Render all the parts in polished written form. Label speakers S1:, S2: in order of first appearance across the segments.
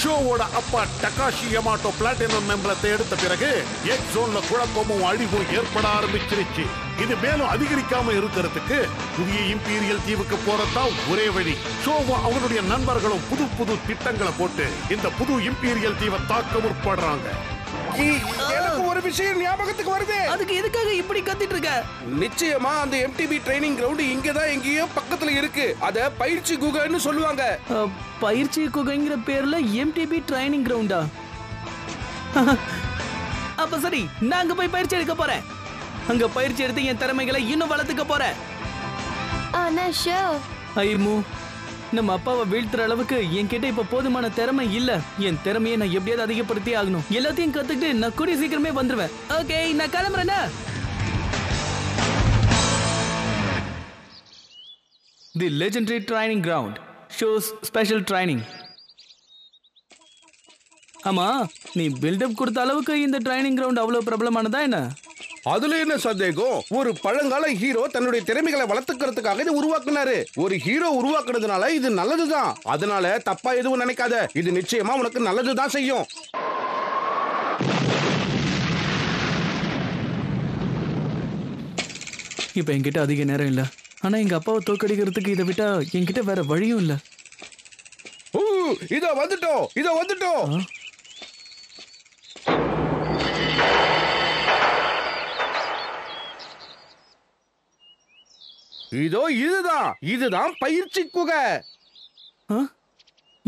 S1: ஷோவோட அப்பா டகாஷி யமாட்டோ பிளாட்டினம் மெம்பரத்தை எடுத்த பிறகு எக்ஸ் ஜோன்ல குழப்பமும் அழிவும் ஏற்பட ஆரம்பிச்சிருச்சு. இது மேலும் அதிகரிக்காம இருக்கிறதுக்கு புதிய இம்பீரியல் தீவுக்கு போறதுதான் ஒரே வழி. ஷோவும் அவனுடைய நண்பர்களும் புது புது திட்டங்களை போட்டு இந்த புது இம்பீரியல் தீவை தாக்க முற்படுறாங்க.
S2: எனக்கு ஒரு விஷயம் ஞாபகத்துக்கு வருது.
S3: அதுக்கு எதுக்காக இப்படி கத்திட்டு இருக்க?
S2: நிச்சயமா அந்த எம்டிபி ட்ரைனிங் கிரவுண்ட் இங்கதான் எங்கேயோ பக்கத்துல இருக்கு. அத பயிற்சி குகைன்னு சொல்லுவாங்க.
S3: பயிற்சி குகைங்கிற பேர்ல எம்டிபி ட்ரைனிங் கிரவுண்டா? அப்ப சரி, நான் அங்க போய் பயிற்சி எடுக்க போறேன். அங்க பயிற்சி எடுத்து என் திறமைகளை இன்னும் வளர்த்துக்க போறேன்.
S4: ஆனா ஷோ
S3: ஐமு, நம்ம அப்பாவை வீழ்த்துற அளவுக்கு என்கிட்ட இப்ப போதுமான திறமை இல்ல. என் திறமையை நான் எப்படியாவது அதிகப்படுத்தி ஆகணும். எல்லாத்தையும் கத்துக்கிட்டு நான் கூடிய சீக்கிரமே வந்துருவேன். ஓகே, நான் கிளம்புறேன்னா. The legendary training ground shows special training. ஆமா, நீ பில்டப் கொடுத்த அளவுக்கு இந்த ட்ரைனிங் கிரவுண்ட் அவ்வளவு பிரபலமானதா என்ன?
S2: அதுல என்ன சந்தேகம்? ஒரு பழங்கால ஹீரோ தன்னுடைய திறமைகளை வளர்த்துக்கிறதுக்காக இதை உருவாக்குனாரு. ஒரு ஹீரோ உருவாக்குறதுனால இது நல்லதுதான். அதனால தப்பா எதுவும் நினைக்காத. இது நிச்சயமா உனக்கு நல்லதுதான் செய்யும்.
S3: இப்ப என்கிட்ட அதிக நேரம் இல்ல. ஆனா எங்க அப்பாவை தோக்கடிக்கிறதுக்கு இதை விட்டா என்கிட்ட வேற வழியும் இல்ல.
S2: இதோ வந்துட்டோம். இதோ இதுதான் பயிற்சி குகை.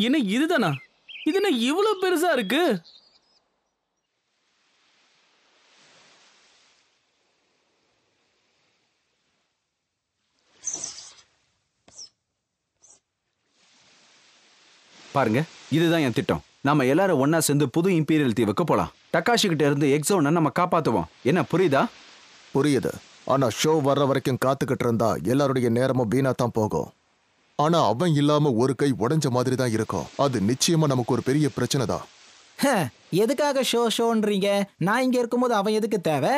S3: என்ன இதுதானா? இது என்ன இவ்வளவு பெருசா இருக்கு?
S5: பாருங்க, இதுதான் என் திட்டம். நாம எல்லாரும் ஒன்னா சேர்ந்து புது இம்பீரியல் தீவுக்கு போலாம். டகாஷி கிட்ட இருந்து எக்ஸோனை நம்ம காப்பாத்துவோம். என்ன புரியுதா?
S6: புரியுது. ஆனா ஷோ வர்ற வரைக்கும் காத்துக்கிட்டு இருந்தா எல்லாருடைய நேரமும் வீணா தான் போகும். ஆனா அவன் இல்லாம ஒரு கை உடைஞ்ச மாதிரி தான் இருக்கும். அது நிச்சயமா நமக்கு ஒரு பெரிய பிரச்சனை தான்.
S7: எதுக்காக ஷோன்றீங்க? நான் இங்க இருக்கும்போது அவன் எதுக்கு தேவை?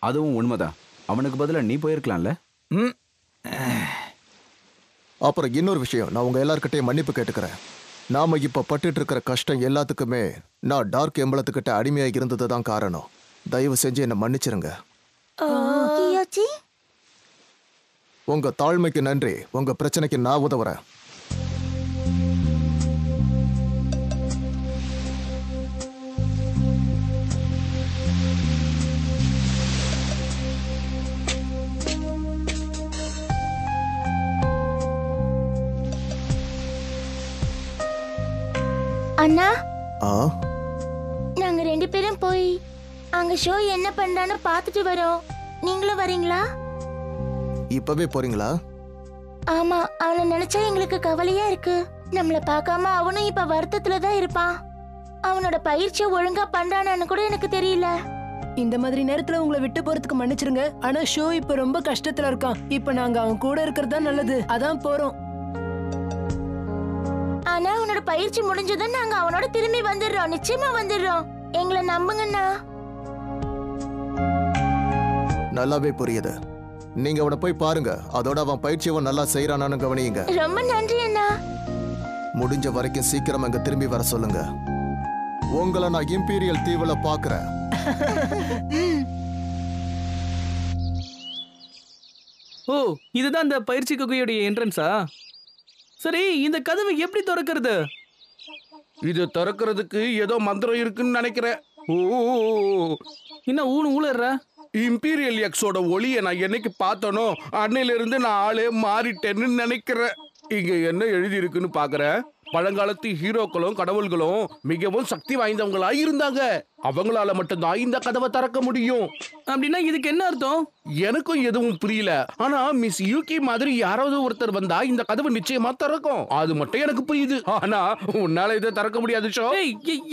S5: அதுவும் உண்மைதான். அவனுக்கு பதிலா நீ போயிருக்கலாம்ல.
S6: அப்புறம் இன்னொரு விஷயம், நான் உங்க எல்லார்கிட்டையும் மன்னிப்பு கேட்டுக்கிறேன். நாம இப்ப பட்டுட்டு இருக்கிற கஷ்டம் எல்லாத்துக்குமே நான் டார்க் எம்பளத்துக்கிட்ட அடிமையாக இருந்தது தான் காரணம். தயவு செஞ்சு என்னை மன்னிச்சிருங்க. உங்க தாழ்மைக்கு நன்றி. உங்க பிரச்சனைக்கு நான் உதவுறேன்.
S4: அண்ணா,
S8: நாங்க 2 பேரும் போய் அங்க ஷோ என்ன பண்றான்னு பார்த்துட்டு வரோம். நீங்களும் வரீங்களா?
S6: இப்பவே போறீங்களா?
S8: ஆமா, அவனை நினைச்சா எங்களுக்கு கவலையா இருக்கு. நம்மள பார்க்காம அவனும் இப்ப வருத்தத்துல தான் இருப்பான். அவனோட பயிற்சியை ஒழுங்கா பண்றானான்னு கூட எனக்கு தெரியல.
S9: இந்த மாதிரி நேரத்துல உங்களை விட்டு போறதுக்கு மன்னிச்சிருங்க. ஆனா ஷோ இப்ப ரொம்ப கஷ்டத்துல இருக்கான். இப்ப நாங்க அவன் கூட இருக்கிறதா நல்லது. அதான் போறோம்.
S8: ஆனா அவனோட பயிற்சி முடிஞ்சதும் நாங்க அவனோட திரும்பி வந்துடுறோம். நிச்சயமா வந்துடுறோம். எங்களை நம்புங்கண்ணா.
S6: நல்லாவே புரியுது. நீங்க அவனை போய் பாருங்க. அதோட அவன் பயிற்சியை நல்லா செய்யறானான்னு கவனியுங்க.
S8: ரொம்ப நன்றி அண்ணா.
S6: முடிஞ்ச வரைக்கும் சீக்கிரம் அங்க திரும்பி வர சொல்லுங்க. உங்களை நான் இம்பீரியல் தீவுல பாக்குறேன்.
S3: ஓ, இதுதான் அந்த பயிற்சி குகையுடைய என்ட்ரன்ஸா? சரி, இந்த கதவை எப்படி திறக்கிறது?
S2: இது திறக்கிறதுக்கு ஏதோ மந்திரம் இருக்குன்னு நினைக்கிறேன்.
S3: என்ன ஊழற?
S2: இம்பீரியல் எக்ஸோட ஒளியை நான் என்னைக்கு பார்த்தனோ அன்னையில இருந்து நான் ஆளே மாறிட்டேன்னு நினைக்கிறேன். இங்க என்ன எழுதி இருக்குன்னு பாக்குறேன். பழங்காலத்து ஹீரோக்களும் கடவுள்களும் மிகவும் சக்தி வாய்ந்தவங்களா இருந்தாங்க. அவங்களால மட்டும்தான் இந்த கதவை திறக்க முடியும்.
S3: அப்படின்னா இதுக்கு என்ன அர்த்தம்?
S2: எனக்கும் எதுவும் புரியல. ஆனா மிஸ் யூகி மாதிரி யாராவது ஒருத்தர் வந்தா இந்த கதவு நிச்சயமா திறக்கும். அது மட்டும் எனக்கு புரியுது. ஆனா உன்னால இதை திறக்க முடியாது. ஷோ,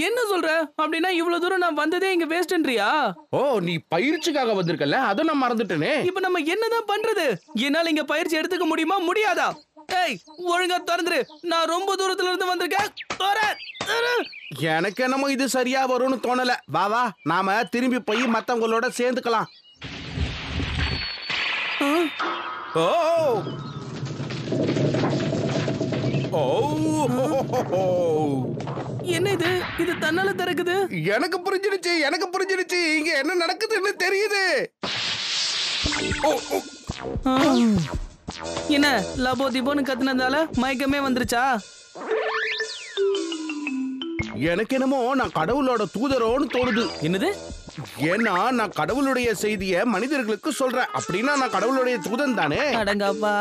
S3: என்ன சொல்ற? அப்படின்னா இவ்வளவு தூரம் நான் வந்ததே இங்க வேஸ்ட்ன்றியா?
S2: ஓ, நீ பயிற்சிக்காக வந்திருக்கல, அதை நான் மறந்துட்டேனே.
S3: இப்ப நம்ம என்னதான் பண்றது? என்னால இங்க பயிற்சி எடுத்துக்க முடியுமா முடியாதா? ஏய், ஒழுங்கா திறந்துரு. நான் ரொம்ப தூரத்துல இருந்து வந்திருக்கேன்.
S2: எனக்கு என்னமோ இது சரியா வரும்னு தோணல. வா நாம திரும்பி போய் மத்தவங்களோட சேர்ந்துக்கலாம்.
S3: என்ன இது இது தன்னால திறக்குது.
S2: எனக்கு புரிஞ்சிடுச்சு இங்க என்ன நடக்குதுன்னு தெரியுது.
S3: என்ன லபோ திபோன்னு கத்துனதால மயக்கமே வந்துருச்சா?
S2: எனக்கு என்னமோ நான் கடவுளோட தூதரோன்னு தோணுது.
S3: என்னது?
S2: ஏன்னா நான் கடவுளுடைய செய்தியை மனிதர்களுக்கு சொல்றேன். அப்படின்னா நான் கடவுளுடைய தூதன் தானே.
S3: அடங்கப்பா,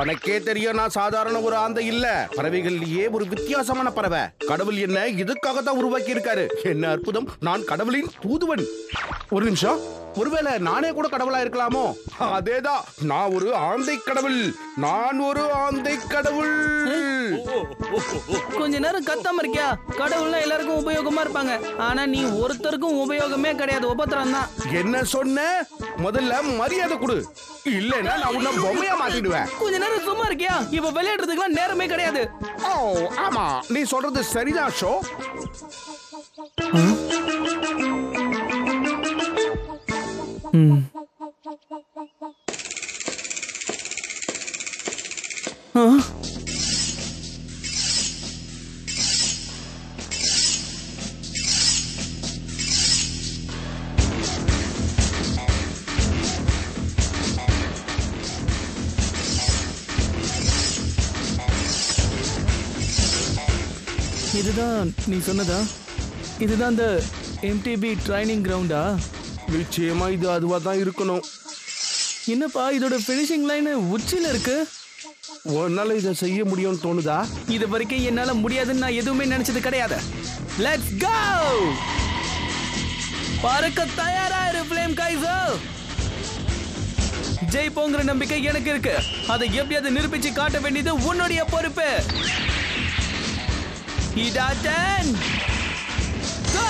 S2: உனக்கே தெரியும் நான் சாதாரண ஒரு ஆந்தை இல்ல. பறவைகள்லயே ஒரு வித்தியாசமான பறவை. கடவுள் என்ன இதுக்காக தான் உருவாக்கி இருக்காரு. என்ன அற்புதம், நான் கடவுளின் தூதுவன். ஒரு நிமிஷம், ஒருவேளை நானே கூட கடவுளா இருக்கலாமோ? அதேதான், நான் ஒரு ஆந்தை கடவுள். நான் ஒரு ஆந்தை கடவுள்.
S3: கொஞ்ச நேரம் கத்தாம இருக்கியா? கடவுள்னா எல்லாருக்கும் உபயோகமா இருப்பாங்க. ஆனா நீ ஒருத்தருக்கும் உபயோகமே கிடையாது. உபத்திரம் தான்.
S2: என்ன சொன்ன? முதல்ல மரியாதை கொடு, இல்லைன்னா நான் உன்னை பொம்மையா மாத்திடுவேன்.
S3: கொஞ்ச நேரம் சும்மா இருக்கியா? இப்ப விளையாடுறதுக்குலாம் நேரமே கிடையாது.
S2: ஓ ஆமா, நீ சொல்றது சரிதான் ஷோ.
S3: இதுதான் நீ சொன்னதா? இதுதான் அந்த MTB ட்ரைனிங் கிரவுண்டா?
S2: நிச்சயமா இது அதுவா தான் இருக்கணும்.
S3: என்னப்பா இதோட ஃபினிஷிங் லைன் உச்சில இருக்கு.
S2: உன்னால இதை செய்ய முடியும்னு தோணுதா?
S3: இது வரைக்கும் என்னால முடியாதுன்னு நான் எதுவுமே நினைச்சது கிடையாது. Let's go! பறக்க தயாரா இரு ஃப்ளேம் கைசர். ஜெயிப்போங்கிற நம்பிக்கை எனக்கு இருக்கு. அதை எப்படியாவது நிரூபிச்சு காட்ட வேண்டியது உன்னுடைய பொறுப்பு. Hidaten, go!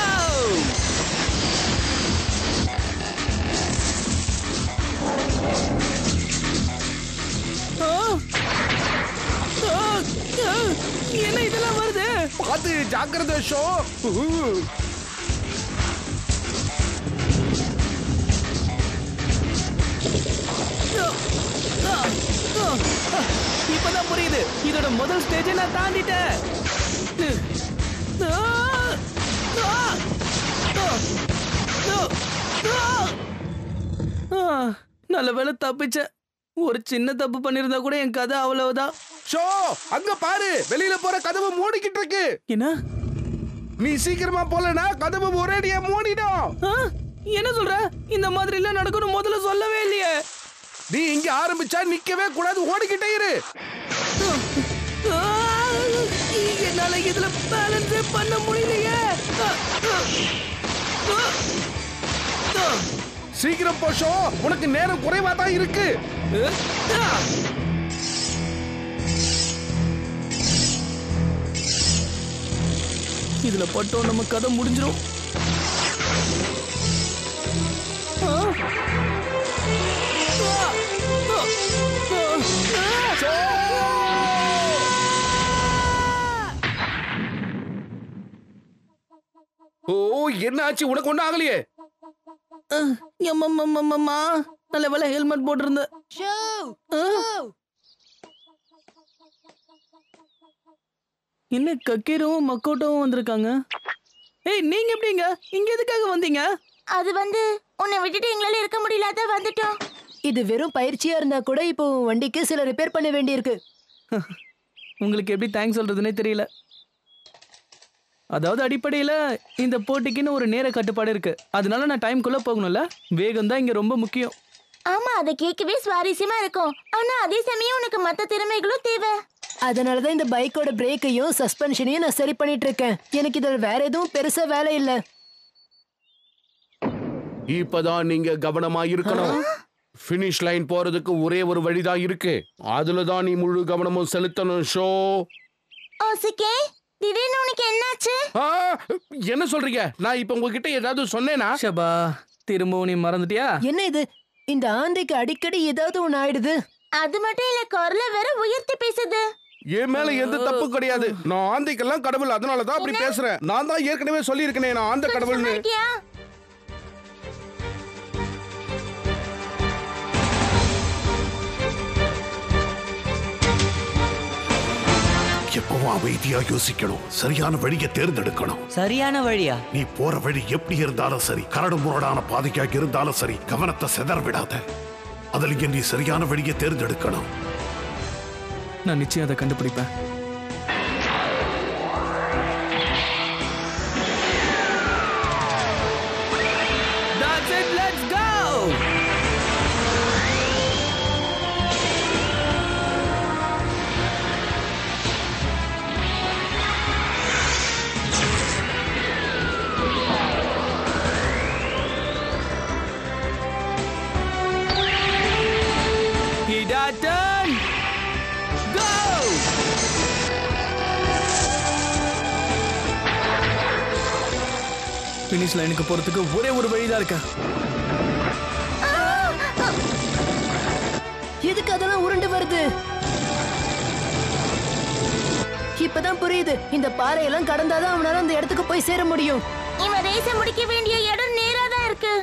S3: என்ன இதெல்லாம் வருது?
S2: பார்த்து ஜாக்கிரதை ஷோ.
S3: இப்பதான் புரியுது. இதோட முதல் ஸ்டேஜை நான் தாண்டிட்டேன். நல்ல வேளை தப்பிச்ச. ஒரு சின்ன தப்பு பண்ணிருந்தா கூட என் கதை அவ்வளவுதான்.
S2: ஷோ, அங்க பாரு, வெளியில போற கதவு மூடிக்கிட்டு இருக்கு.
S3: என்ன?
S2: நீ சீக்கிரமா போலனா கதவு ஒரேடியா மூடிடும்.
S3: என்ன சொல்ற? இந்த மாதிரி எல்லாம் நடக்கணும் முதல்ல சொல்லவே இல்லையே.
S2: நீ இங்க ஆரம்பிச்சா நிக்கவே கூடாது, ஓடிக்கிட்டே இரு.
S3: என்னால இதுல பேலன்ஸே பண்ண முடியலையே.
S2: சீக்கிரம் போ ஷோ, உனக்கு நேரம் குறைவா தான் இருக்கு.
S3: இதுல பட்டோம் நம்ம கதை முடிஞ்சிடும்.
S2: ஓ, என்ன ஆச்சு? உனக்கு ஒண்ணும் ஆகலையே?
S3: நல்ல வேலை ஹெல்மெட் போட்டிருந்த. என்ன கக்கீரும் மக்கோட்டவும் வந்திருக்காங்க. ஏய், நீங்க எப்படிங்க இங்க எதுக்காக வந்தீங்க?
S8: அது வந்து உன்னை விட்டுட்டு எங்களால இருக்க முடியல, வந்துட்டோம்.
S9: இது வெறும் பயிற்சியா இருந்தா கூட இப்போ வண்டிக்கு சில ரிப்பேர் பண்ண வேண்டியிருக்கு.
S3: உங்களுக்கு எப்படி தேங்க்ஸ் சொல்றதுன்னே தெரியல. அதாவது அடிப்படையில இந்த போட்டிக்குன்னு ஒரு நேர கட்டுப்பாடு இருக்கு. அதனால நான் டைம்குள்ள போகணும்ல. வேகம் தான் இங்க ரொம்ப முக்கியம்.
S8: ஆமா, அதை கேட்கவே சுவாரஸ்யமா இருக்கும். ஆனா அதே சமயம் உனக்கு மத்த திறமைகளும் தேவை.
S9: அதனாலதான் இந்த பைக்கோட பிரேக்கையும் சஸ்பென்ஷனையும் நான் சரி பண்ணிட்டு இருக்கேன். எனக்கு இதுல வேற எதுவும் பெருசா வேலை இல்ல.
S2: இப்பதான் நீங்க கவனமா இருக்கணும். ஃபினிஷ் லைன் போறதுக்கு ஒரே ஒரு வழிதான் இருக்கு. அதுலதான் நீ முழு கவனமும் செலுத்தணும் ஷோ.
S8: ஓசிகே, திடீர்னு உனக்கு என்னாச்சு?
S2: என்ன சொல்றீங்க? நான் இப்ப உங்ககிட்ட ஏதாவது சொன்னேனா?
S3: ஷபா, திரும்பவும் நீ மறந்துட்டியா?
S9: என்ன இது? இந்த ஆந்தைக்கு அடிக்கடி ஏதாவது ஒண்ணு ஆயிடுது.
S8: அது மட்டும் இல்ல, குரல வேற உயர்த்தி பேசுது.
S2: என் மேல எந்த தப்பு கிடையாது. நான் ஆந்தைக்கெல்லாம் கடவுள், அதனாலதான் அப்படி பேசுறேன். நான் தான் ஏற்கனவே சொல்லி இருக்கேனே நான் ஆந்த கடவுள்னு.
S6: எப்பவும்
S1: எப்பவும் அமைதியா யோசிக்கணும், சரியான வழியை தேர்ந்தெடுக்கணும்.
S10: சரியான வழியா?
S1: நீ போற வழி எப்படி இருந்தாலும் சரி, கரடு முரடான பாதையாக இருந்தாலும் சரி, கவனத்தை சிதற விடாத. அதுல நீ சரியான வழியை தேர்ந்தெடுக்கணும்.
S3: நான் நிச்சயம் அதை கண்டுபிடிப்பேன். That's it, let's go! Hidaten! Go! Finish line-க்கு போறதுக்கு ஒரே ஒரு வழிதான் இருக்கு.
S9: எதுக்கு அதெல்லாம் உருண்டு வருது? இப்பதான் புரியுது. இந்த பாறையெல்லாம் கடந்தாதான் அவனால அந்த இடத்துக்கு போய் சேர முடியும்.
S8: இவன் ரேஸ முடிக்க வேண்டிய இடம் நேரா தான் இருக்கு.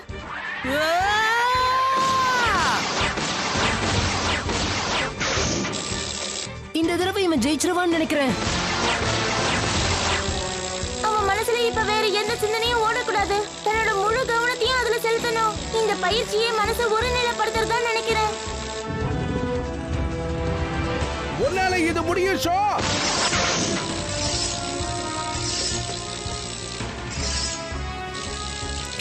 S9: இந்த தடவை இவன் ஜெயிச்சிருவான்னு நினைக்கிறேன்.
S8: அவன் மனசுல இப்ப வேற எந்த சிந்தனையும் ஓடக்கூடாது. தன்னோட முழு கவனத்தையும் அதுல செலுத்தணும். இந்த பயிற்சியை மனசை ஒருநிலைப்படுத்துறதா நினைக்கிறேன்.
S2: உன்னால இது முடியும் ஷோ.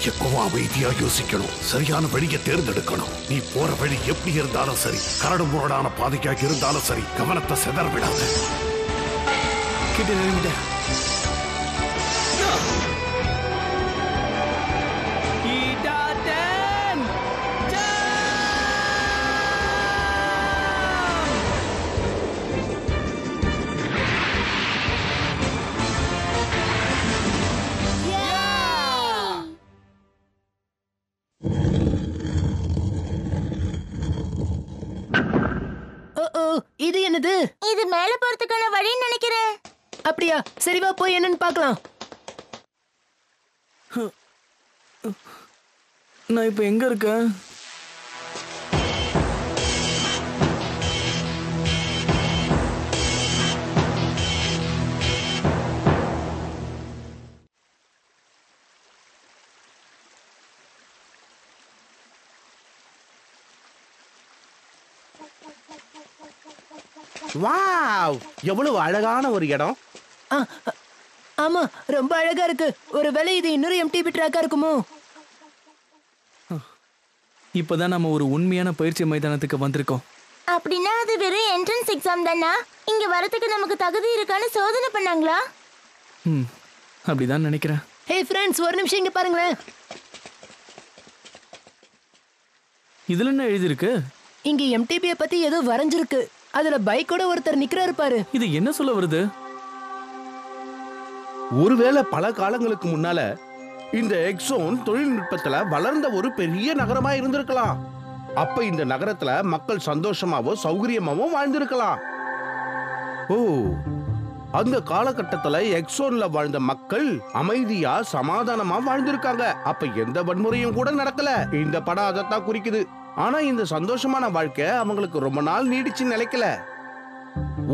S1: எப்பவும் அமைதியா யோசிக்கணும், சரியான வழியை தேர்ந்தெடுக்கணும். நீ போற வழி எப்படி இருந்தாலும் சரி, கரடு முரடான பாதையாக இருந்தாலும் சரி, கவனத்தை சிதற விடாத.
S3: கிட்ட நெருங்கிட்ட.
S9: இது என்னது?
S8: இது மேல போறதுக்கான வழின்னு நினைக்கிறேன்.
S9: அப்படியா? சரி வா போய் என்னன்னு பார்க்கலாம்.
S3: நான் இப்ப எங்க இருக்கேன்?
S2: வாவ், எவ்வளவு அழகான ஒரு இடம்.
S9: ஆமா, ரொம்ப அழகா இருக்கு. ஒருவேளை இது இன்னொரு எம்டிபி ட்ராக்கா இருக்குமோ?
S3: இப்பதான் நம்ம ஒரு உண்மையான பயிற்சி மைதானத்துக்கு வந்திருக்கோம்.
S8: அப்படின்னா அது வெறும் என்ட்ரன்ஸ் எக்ஸாம் தானா? இங்க வரதுக்கு நமக்கு தகுதி இருக்கான்னு சோதனை பண்ணாங்களா?
S3: அப்படிதான் நினைக்கிறேன்.
S9: ஹே ஃப்ரெண்ட்ஸ், ஒரு நிமிஷம் இங்க பாருங்களேன்.
S3: இதுல என்ன எழுதிருக்கு?
S9: இங்க எம்டிபியை பத்தி ஏதோ வரைஞ்சிருக்கு. அதுல பைக்கோட ஒருத்தர் நிக்கிறாரு பாரு.
S3: இது என்ன சொல்ல வருது?
S2: ஒருவேளை பல காலங்களுக்கு முன்னால இந்த எக்ஸோன் தொழில்நுட்பத்துல வளர்ந்த ஒரு பெரிய நகரமா இருந்திருக்கலாம். அப்ப இந்த நகரத்துல மக்கள் சந்தோஷமாவோ சௌகரியமாவோ வாழ்ந்திருக்கலாம். ஓ, அந்த காலகட்டத்துல எக்ஸோன்ல வாழ்ந்த மக்கள் அமைதியா சமாதானமா வாழ்ந்திருக்காங்க. அப்ப எந்த வன்முறையும் கூட நடக்கல. இந்த படம் அதைத்தான் குறிக்குது. ஆனா இந்த சந்தோஷமான வாழ்க்கை அவங்களுக்கு ரொம்ப நாள் நீடிச்சு நிலைக்கல.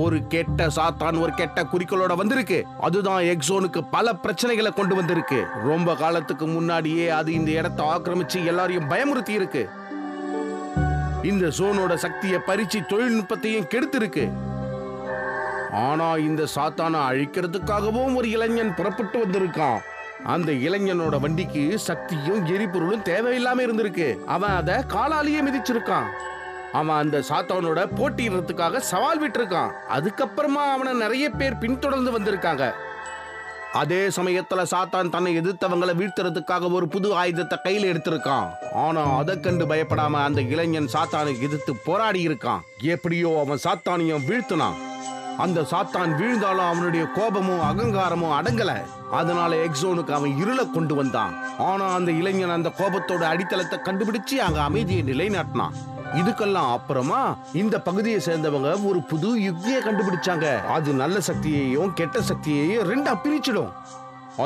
S2: ஒரு கெட்ட சாத்தான் ஒரு கெட்ட குறிக்கோளோட வந்திருக்கு. அதுதான் எக்ஸோனுக்கு பல பிரச்சனைகளை கொண்டு வந்திருக்கு. ரொம்ப காலத்துக்கு முன்னாடியே அது இந்த இடத்தை ஆக்கிரமிச்சு எல்லாரையும் பயமுறுத்தி இருக்கு. இந்த ஜோனோட சக்தியை பறிச்சு தொழில்நுட்பத்தையும் கெடுத்திருக்கு. ஆனா இந்த சாத்தானை அழிக்கிறதுக்காகவும் ஒரு இளைஞன் புறப்பட்டு வந்திருக்கான். அந்த இளைஞனோட வண்டிக்கு சக்தியும் எரிபொருளும் தேவையில்லாம இருந்திருக்கு. அவன் அதை காலாலேயே மிதிச்சிருக்கான். அவன் அந்த சாத்தானோட போட்டியிடுறதுக்காக சவால் விட்டுருக்கான். அதுக்கப்புறமா அவனை நிறைய பேர் பின்தொடர்ந்து வந்திருக்காங்க. அதே சமயத்துல சாத்தான் தன்னை எதிர்த்தவங்களை வீழ்த்துறதுக்காக ஒரு புது ஆயுதத்தை கையில எடுத்திருக்கான். ஆனா அதை கண்டு பயப்படாம அந்த இளைஞன் சாத்தானை எதிர்த்து போராடி இருக்கான். எப்படியோ அவன் சாத்தானையும் வீழ்த்தினான். அந்த சாத்தான் வீழ்ந்தாலும் அவனுடைய கோபமும் அகங்காரமும் அடங்கல. அதனால எக்ஸோனுக்கு அவன் இருளை கொண்டு வந்தான். ஆனா அந்த இளைஞன் அந்த கோபத்தோட அடித்தளத்தை கண்டுபிடிச்சு அங்க அமைதியை நிலைநாட்டினான். இதுக்கெல்லாம் அப்புறமா இந்த பகுதியை சேர்ந்தவங்க ஒரு புது யுக்தியை கண்டுபிடிச்சாங்க. அது நல்ல சக்தியையும் கெட்ட சக்தியையும் ரெண்டா பிரிச்சிடும்.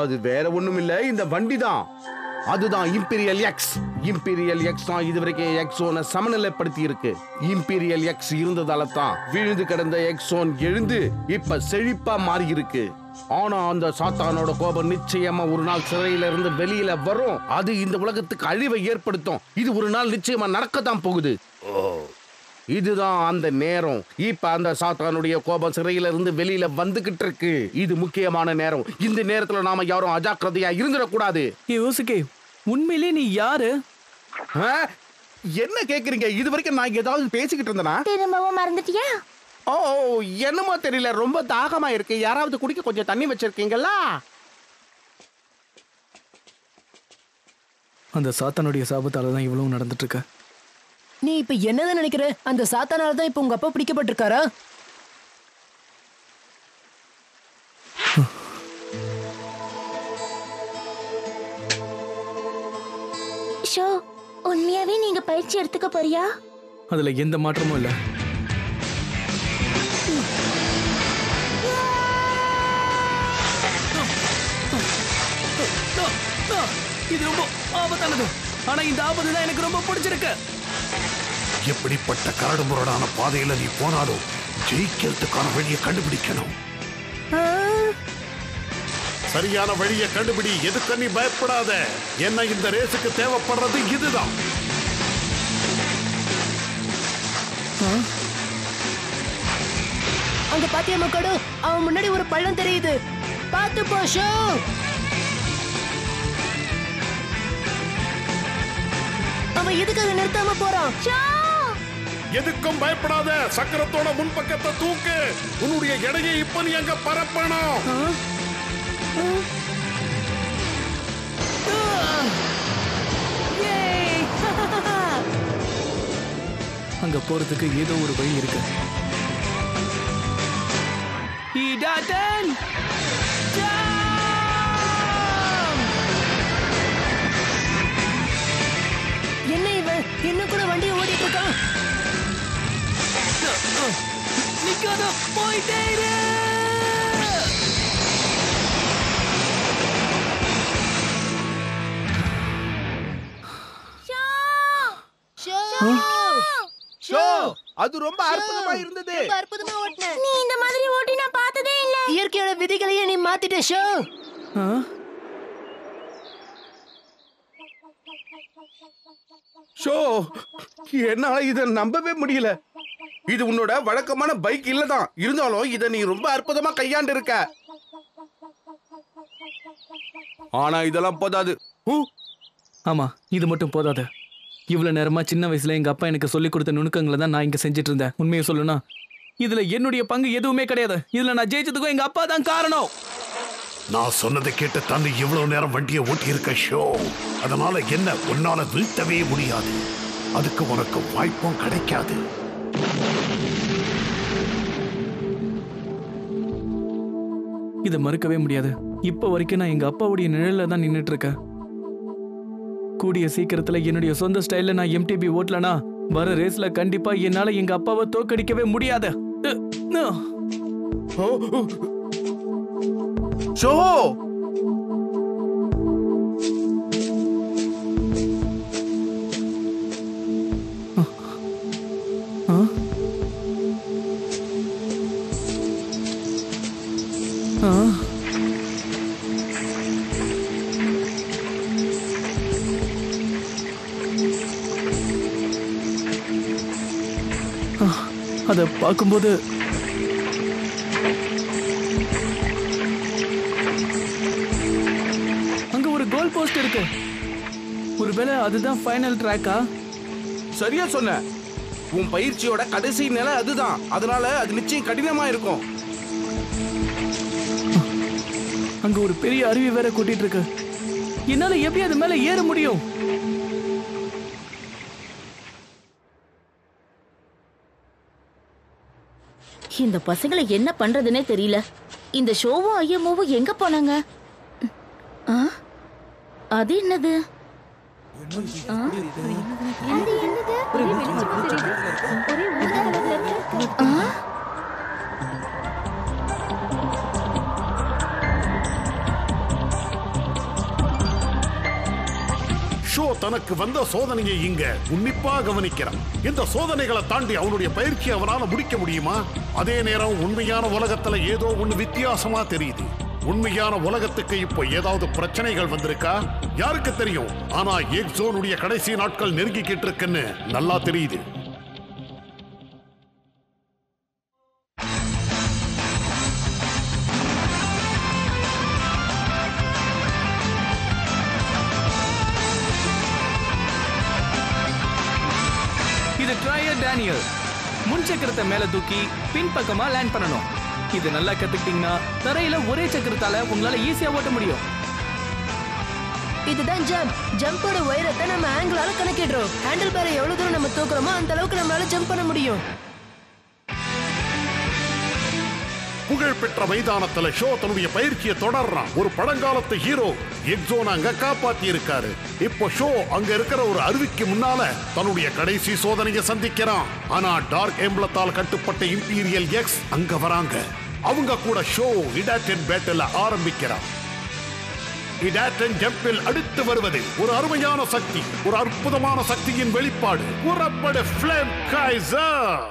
S2: அது வேற ஒண்ணும் இல்ல, இந்த வண்டி தான். அதுதான் இம்பீரியல் எக்ஸ். இம்பீரியல் எக்ஸ் தான் இதுவரைக்கும் எக்ஸோனை சமநிலைப்படுத்தி இருக்கு. இம்பீரியல் எக்ஸ் இருந்ததால தான் விழுந்து கிடந்த எக்ஸோன் எழுந்து இப்ப செழிப்பா மாறி இருக்கு. ஆனா அந்த சாத்தானோட கோபம் நிச்சயமா ஒரு நாள் சிறையில இருந்து வெளியில வரும். அது இந்த உலகத்துக்கு அழிவை ஏற்படுத்தும். இது ஒரு நாள் நிச்சயமா நடக்கத்தான் போகுது. இதுதான் அந்த நேரம். இப்ப அந்த சாத்தானுடைய கோபம் சிறையில இருந்து வெளியில வந்துகிட்டு இருக்கு. இது முக்கியமான நேரம். இந்த நேரத்துல நாம யாரும் அஜாக்கிரதையா இருந்துடக்கூடாது.
S3: யோசிக்கே, உண்மையிலே நீ யாரு?
S2: என்ன கேக்குறீங்க? இது வரைக்கும் நான் ஏதாவது பேசிக்கிட்டு இருந்தேனா?
S8: திரும்பவும் மறந்துட்டியா?
S2: ஓ, என்னமோ தெரியல, ரொம்ப தாகமா இருக்கு. யாராவது குடிக்க கொஞ்சம் தண்ணி வச்சிருக்கீங்களா?
S3: அந்த சாத்தானுடைய சாபத்தால தான் இவ்வளவு நடந்துட்டு இருக்கு.
S9: நீ இப்ப என்னதான் நினைக்கிற? அந்த சாத்தானால தான் இப்ப உங்க அப்பா பிடிக்கப்பட்டிருக்காரா?
S8: ஷோ, உண்மையாவே நீங்க பயிற்சி எடுத்துக்க போறியா?
S3: அதுல எந்த மாற்றமும் இல்ல. இது ரொம்ப ஆபத்தானது. ஆனா இந்த ஆபத்து தான் எனக்கு ரொம்ப பிடிச்சிருக்கு.
S1: எப்படிப்பட்ட கரடு முரடான பாதையில நீ போனாலும் ஜெயிக்கிறதுக்கான வழியை கண்டுபிடிக்கணும். சரியான வழியை கண்டுபிடி. எதுக்கு நீ பயப்படாத. என்ன இந்த ரேஸுக்கு தேவைப்படுறது இதுதான்.
S9: அங்க பாத்தியா மக்களோ, அவன் முன்னாடி ஒரு பள்ளம் தெரியுது. பாத்து போ ஷோ. அவன் எதுக்காக நிறுத்தாம போறான்?
S1: எதுக்கும் பயப்படாத. சக்கரத்தோட முன்பக்கத்தை தூக்கு. உன்னுடைய எடையை இப்ப நீ அங்க பரப்பணும்.
S3: அங்க போறதுக்கு ஏதோ ஒரு வழி இருக்கு.
S9: என்ன இவன் இன்னும் கூட வண்டியை ஓடிட்டு இருக்கான்?
S3: நிக்காத, போயிட்டே இரு.
S2: அது ரொம்ப அற்புதமா இருந்தது.
S9: அற்புதமா ஓட்டுன.
S8: நீ இந்த மாதிரி ஓட்டி நான் பார்த்ததே இல்ல.
S9: இயற்கையோட விதிகளையே நீ மாத்திட்ட ஷோ.
S2: ஷோ, என்னால இத நம்பவே முடியல. இது உன்னோட வழக்கமான பைக் இல்லதான். இருந்தாலும் இத நீ ரொம்ப அற்புதமா கையாண்டு இருக்க. ஆனா இதெல்லாம் போதாது.
S3: ஆமா, இது மட்டும் போதாது. இவ்வளவு நேரமா சின்ன வயசுல எங்க அப்பா எனக்கு சொல்லி கொடுத்த நுணுக்கங்களை தான் நான் இங்க செஞ்சுட்டு இருந்தேன். உண்மையை சொல்லணும்னா இதுல என்னுடைய பங்கு எதுவுமே கிடையாது. இதுல நான் ஜெயிச்சதுக்கும் எங்க அப்பா தான் காரணம்.
S1: நான் சொன்னதை கேட்டு தந்து இவ்வளவு நேரம் வண்டியை ஓட்டி இருக்க ஷோ. அதனால என்ன உன்னால வீழ்த்தவே முடியாது. அதுக்கு உனக்கு வாய்ப்பும் கிடைக்காது.
S3: இதை மறுக்கவே முடியாது. இப்ப வரைக்கும் நான் எங்க அப்பாவுடைய நிழல்ல தான் நின்னுட்டு இருக்கேன். கூடிய சீக்கிரத்துல என்னுடைய சொந்த ஸ்டைல்ல நான் எம்டிபி ஓட்டலனா வர ரேஸ்ல கண்டிப்பா என்னால எங்க அப்பாவை தோக்கடிக்கவே முடியாது.
S2: ஷோ,
S3: அதை பார்க்கும்போது அங்க ஒரு கோல் போஸ்ட் இருக்கு. ஒருவேளை அதுதான் ஃபைனல் ட்ராக்கா?
S2: சரியா சொன்ன. உன் பயிற்சியோட கடைசி நிலை அதுதான். அதனால அது நிச்சயம் கடினமா இருக்கும்.
S3: அங்க ஒரு பெரிய அருவி வேற கொட்டிட்டு இருக்கு. என்னால எப்படி அது மேல ஏற முடியும்?
S8: இந்த பசங்களை என்ன பண்றதுன்னே தெரியல. இந்த ஷோவும் ஐயம்மாவும் எங்க போனாங்க? அது என்னது?
S1: தனக்கு வந்த சோதனையை இங்க உன்னிப்பா கவனிக்கிறான். இந்த சோதனைகளை தாண்டி அவனுடைய பயிற்சி அவனால முடிக்க முடியுமா? அதே நேரம் உண்மையான உலகத்துல ஏதோ ஒண்ணு வித்தியாசமா தெரியுது. உண்மையான உலகத்துக்கு இப்போ ஏதாவது பிரச்சனைகள் வந்திருக்கா யாருக்கு தெரியும்? ஆனா எக்ஸோனுடைய கடைசி நாட்கள் நெருங்கிக்கிட்டு இருக்குன்னு நல்லா தெரியுது.
S3: இது ட்ரையர் டேனியல். முன் சக்கரத்தை மேல தூக்கி பின்பக்கமா லேண்ட் பண்ணணும். இது நல்லா கத்துக்கிட்டீங்கன்னா தரையில ஒரே சக்கரத்தால உங்களால ஈஸியா ஓட்ட முடியும்.
S9: இதுதான் ஜம்ப். ஜம்போட உயரத்தை நம்ம ஆங்கிளால கணக்கிடுறோம். ஹேண்டில் பேரை எவ்வளவு தூரம் நம்ம தூக்குறோமோ அந்த அளவுக்கு நம்மளால ஜம்ப் பண்ண முடியும்.
S1: புகழ்பெற்ற மைதானத்துல ஷோ தன்னுடைய பயிற்சியை தொடர்றான். ஒரு பழங்காலத்து ஹீரோ எக்ஸோன் அங்க காப்பாத்தி இருக்காரு. இப்போ ஷோ அங்க இருக்கிற ஒரு அருவிக்கு முன்னால தன்னுடைய கடைசி சோதனையை சந்திக்கிறான். ஆனா டார்க் எம்பளத்தால் கட்டுப்பட்ட இம்பீரியல் எக்ஸ் அங்க வராங்க. அவங்க கூட ஷோ இடாட்டன் பேட்டில் ஆரம்பிக்கிறான். இடாட்டன் ஜம்பில் அடுத்து வருவது ஒரு அருமையான சக்தி, ஒரு அற்புதமான சக்தியின் வெளிப்பாடு. புறப்பட ஃப்ளேம் கைசர்.